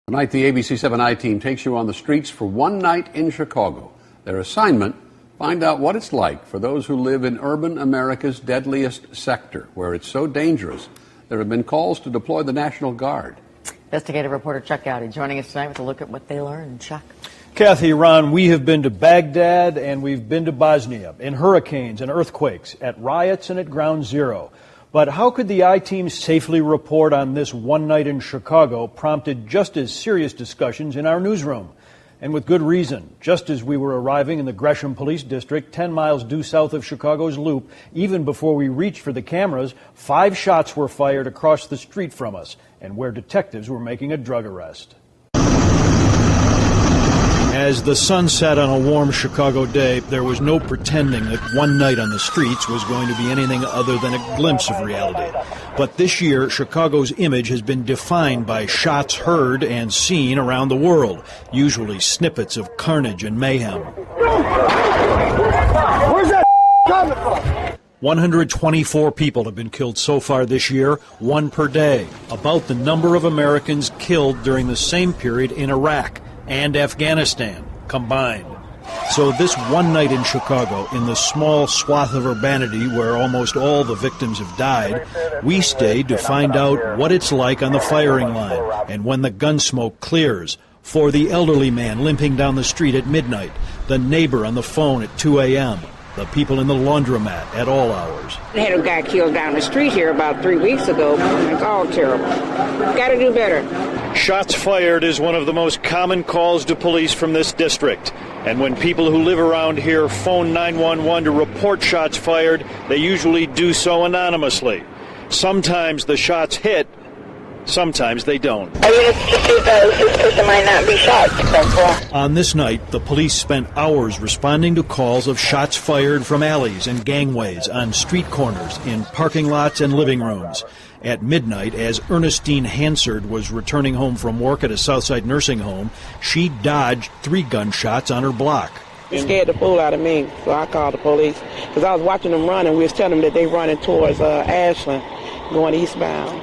Tonight, the ABC 7 I-Team takes you on the streets for one night in Chicago. Their assignment, find out what it's like for those who live in urban America's deadliest sector, where it's so dangerous there have been calls to deploy the National Guard. Investigative reporter Chuck Gowdy joining us tonight with a look at what they learned. Chuck. Kathy, Ron, we have been to Baghdad and we've been to Bosnia, in hurricanes and earthquakes, at riots and at ground zero. But how could the I-Team safely report on this one night in Chicago prompted just as serious discussions in our newsroom? And with good reason. Just as we were arriving in the Gresham Police District, 10 miles due south of Chicago's Loop, even before we reached for the cameras, 5 shots were fired across the street from us, and where detectives were making a drug arrest. As the sun set on a warm Chicago day, there was no pretending that one night on the streets was going to be anything other than a glimpse of reality. But this year, Chicago's image has been defined by shots heard and seen around the world, usually snippets of carnage and mayhem. Where's that coming from? 124 people have been killed so far this year, 1 per day, about the number of Americans killed during the same period in Iraq and Afghanistan combined. So this one night in Chicago, in the small swath of urbanity where almost all the victims have died, we stayed to find out what it's like on the firing line and when the gun smoke clears. For the elderly man limping down the street at midnight, the neighbor on the phone at 2 a.m., the people in the laundromat at all hours. They had a guy killed down the street here about 3 weeks ago. It's all terrible. Got to do better. Shots fired is one of the most common calls to police from this district. And when people who live around here phone 911 to report shots fired, they usually do so anonymously. Sometimes the shots hit, sometimes they don't. This person might not be shot. On this night, the police spent hours responding to calls of shots fired from alleys and gangways, on street corners, in parking lots and living rooms. At midnight, as Ernestine Hansard was returning home from work at a Southside nursing home, she dodged 3 gunshots on her block. It scared the fool out of me, so I called the police. Because I was watching them run, and we was telling them that they running towards Ashland, going eastbound.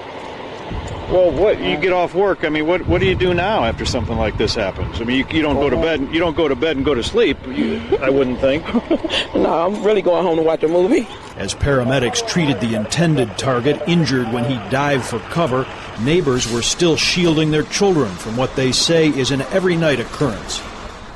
Well, what you get off work? I mean, what do you do now after something like this happens? I mean, you don't go to bed. You don't go to bed and go to sleep. I wouldn't think. No, I'm really going home to watch a movie. As paramedics treated the intended target, injured when he dived for cover, neighbors were still shielding their children from what they say is an every night occurrence.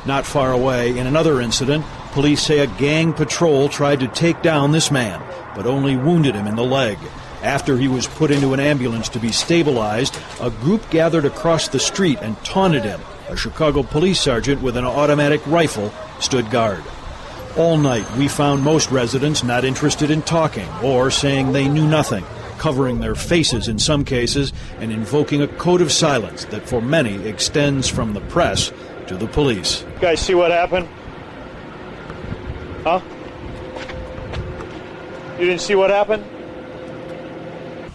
Not far away, in another incident, police say a gang patrol tried to take down this man, but only wounded him in the leg. After he was put into an ambulance to be stabilized, a group gathered across the street and taunted him. A Chicago police sergeant with an automatic rifle stood guard. All night, we found most residents not interested in talking or saying they knew nothing, covering their faces in some cases and invoking a code of silence that for many extends from the press to the police. You guys see what happened? Huh? You didn't see what happened?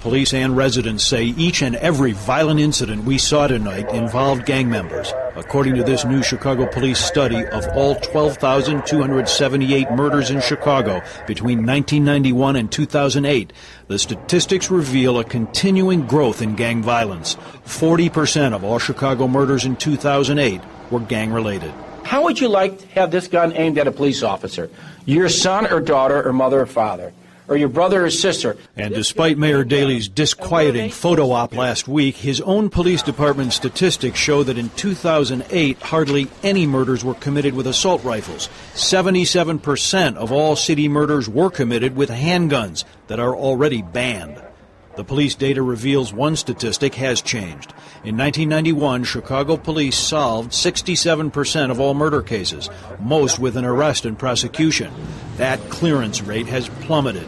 Police and residents say each and every violent incident we saw tonight involved gang members. According to this new Chicago police study, of all 12,278 murders in Chicago between 1991 and 2008, the statistics reveal a continuing growth in gang violence. 40% of all Chicago murders in 2008 were gang-related. How would you like to have this gun aimed at a police officer? Your son or daughter or mother or father? Or your brother or sister. And despite Mayor Daley's disquieting photo op last week, his own police department statistics show that in 2008, hardly any murders were committed with assault rifles. 77% of all city murders were committed with handguns that are already banned. The police data reveals one statistic has changed. In 1991, Chicago police solved 67% of all murder cases, most with an arrest and prosecution. That clearance rate has plummeted.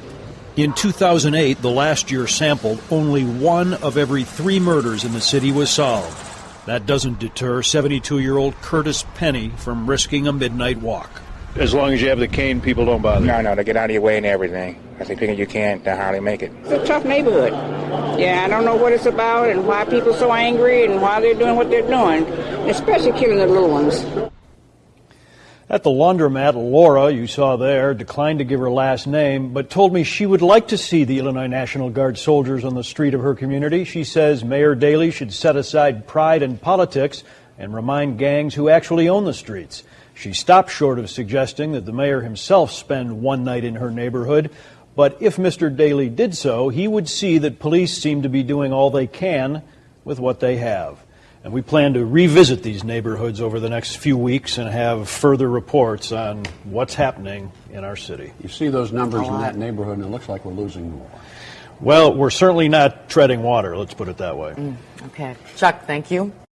In 2008, the last year sampled, only 1 of every 3 murders in the city was solved. That doesn't deter 72-year-old Curtis Penny from risking a midnight walk. As long as you have the cane, people don't bother. No, they get out of your way and everything. I think you can't, they hardly make it. It's a tough neighborhood. Yeah, I don't know what it's about and why people are so angry and why they're doing what they're doing, especially killing the little ones. At the laundromat, Laura, you saw there, declined to give her last name, but told me she would like to see the Illinois National Guard soldiers on the street of her community. She says Mayor Daley should set aside pride in politics and remind gangs who actually own the streets. She stopped short of suggesting that the mayor himself spend one night in her neighborhood, but if Mr. Daley did so, he would see that police seem to be doing all they can with what they have. And we plan to revisit these neighborhoods over the next few weeks and have further reports on what's happening in our city. You see those numbers in that neighborhood, and it looks like we're losing more. Well, we're certainly not treading water, let's put it that way. Okay. Chuck, thank you.